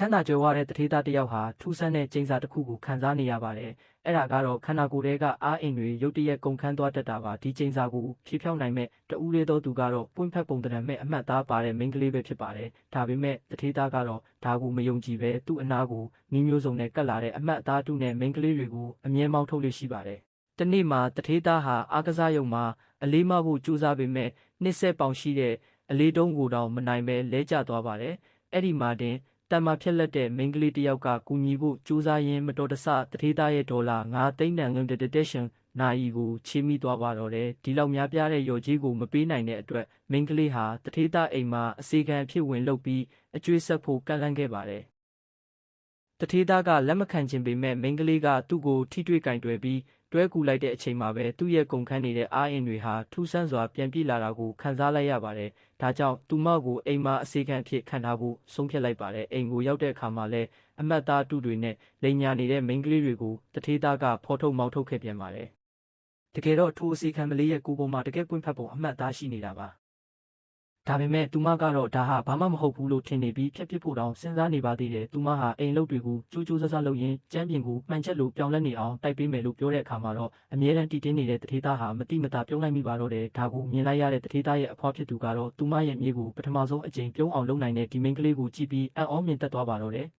ချမ်းသာကြွယ်ဝတဲ့တထေးသားတစ်ယောက်ဟာထူးဆန်းတဲ့ကျိန်းစာတစ်ခုကိုခံစားနေရပါတယ်။အဲ့ဒါကတော့ခန္ဓာကိုယ်ထဲကအားအိမ်တွေရုတ်တရက်ကုန်ခန်းသွားတတ်တာပါ။ဒီကျိန်းစာကိုဖြေဖြောင်းနိုင်မဲ့တဦးလေးသောသူကတော့ပွင့်ဖက်ပုံတံမဲ့အမှတ်သားပါတဲ့မိန်းကလေးပဲဖြစ်ပါတယ်။ဒါပေမဲ့တထေးသားကတော့ဒါကိုမယုံကြည်ပဲသူ့အနာကိုနီးမျိုးစုံနဲ့ကတ်လာတဲ့အမှတ်သားတုနဲ့မိန်းကလေးတွေကိုအမြဲမောင်းထုတ်လို့ရှိပါတယ်။တနေ့မှာတထေးသားဟာအားကစားရုံမှာအလေးမဖို့ကြိုးစားပေမဲ့20ပေါင်ရှိတဲ့အလေးတုံးကိုတောင်မနိုင်ပဲလဲကျသွားပါတယ်။အဲ့ဒီမှာတင်တမ္မာဖြက်လက်တဲ့မိန်းကလေးတစ်ယောက်ကကူညီဖို့ကြိုးစားရင်းမတော်တဆတထေးသားရဲ့ဒေါ်လာ9သိန်းတန်ငွေdetentionနာယီကိုချေးမိသွားပါတော့တယ်ဒီလောက်များပြားတဲ့ရော်ကြီးကိုမပေးနိုင်တဲ့အတွက်မိန်းကလေးဟာတထေးသားအိမ်မှာအစေခံအဖြစ်ဝင်လုပ်ပြီးအကျွေးဆက်ဖို့ကန့်လန့်ခဲ့ပါတယ်တထေးသားကလက်မခံချင်ပေမဲ့မိန်းကလေးကသူ့ကိုထိတွေ့ကင်တွယ်ပြီးတွဲကူလိုက်တဲ့အချိန်မှာပဲသူ့ရဲ့ကုန်ခန်းနေတဲ့အားအင်တွေဟာထူးဆန်းစွာပြန်ပြေးလာတာကိုခံစားလိုက်ရပါတယ်။ဒါကြောင့်သူမကိုအိမ်မှာအစေခံအဖြစ်ခံထားဖို့ဆုံးဖြတ်လိုက်ပါတယ်။အိမ်ကိုရောက်တဲ့အခါမှာလည်းအမတ်သားတူတွေနဲ့လိန်ညာနေတဲ့မိန်းကလေးတွေကိုတထေးသားကဖော်ထုတ်မောင်းထုတ်ခဲ့ပြန်ပါတယ်။တကယ်တော့ထိုအစေခံမလေးရဲ့ကိုယ်ပေါ်မှာတကယ်ပွင့်ဖက်ပုံအမတ်သားရှိနေတာပါ။ဒါပေမဲ့သူမကတော့ဒါဟာဘာမှမဟုတ်ဘူးလို့ထင်နေပြီးဖြတ်ပစ်ဖို့တောင်စဉ်းစားနေပါသေးတယ်။သူမဟာအိမ်လုပ်တွေကိုကြိုးကြိုးစားစားလုပ်ရင်းကျမ်းပြင်ကိုမှန်ချက်လို့ပြောင်းလဲနေအောင်တိုက်ပေးမယ်လို့ပြောတဲ့အခါမှာတော့အမြဲတမ်းတည်တင်းနေတဲ့တထေးသားဟာမတိမတာပြုံးလိုက်မိပါတော့တယ်။ဒါကိုမြင်လိုက်ရတဲ့တထေးသားရဲ့အဖွားဖြစ်သူကတော့သူမရဲ့မြေကိုပထမဆုံးအကြိမ်ပြုံးအောင်လုပ်နိုင်တဲ့ဒီမိန်းကလေးကိုကြည့်ပြီးအံ့ဩမြင်သက်သွားပါတော့တယ်။